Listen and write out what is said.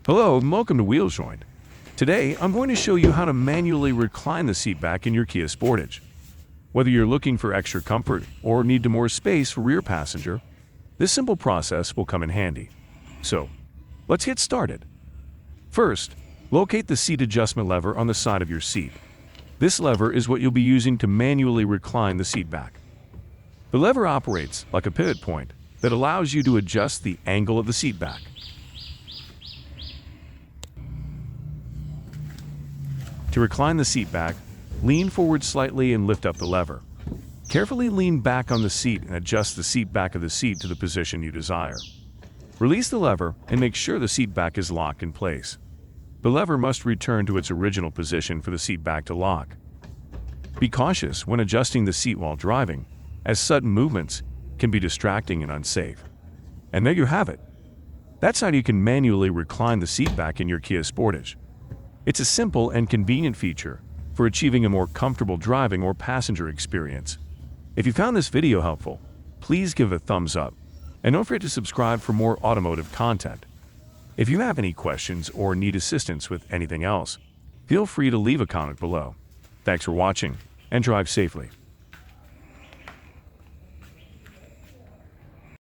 Hello and welcome to Wheel Joint. Today, I'm going to show you how to manually recline the seat back in your Kia Sportage. Whether you're looking for extra comfort or need more space for rear passenger, this simple process will come in handy. So, let's get started. First, locate the seat adjustment lever on the side of your seat. This lever is what you'll be using to manually recline the seat back. The lever operates like a pivot point that allows you to adjust the angle of the seat back. To recline the seat back, lean forward slightly and lift up the lever. Carefully lean back on the seat and adjust the seat back of the seat to the position you desire. Release the lever and make sure the seat back is locked in place. The lever must return to its original position for the seat back to lock. Be cautious when adjusting the seat while driving, as sudden movements can be distracting and unsafe. And there you have it. That's how you can manually recline the seat back in your Kia Sportage. It's a simple and convenient feature for achieving a more comfortable driving or passenger experience. If you found this video helpful, please give it a thumbs up and don't forget to subscribe for more automotive content. If you have any questions or need assistance with anything else, feel free to leave a comment below. Thanks for watching and drive safely.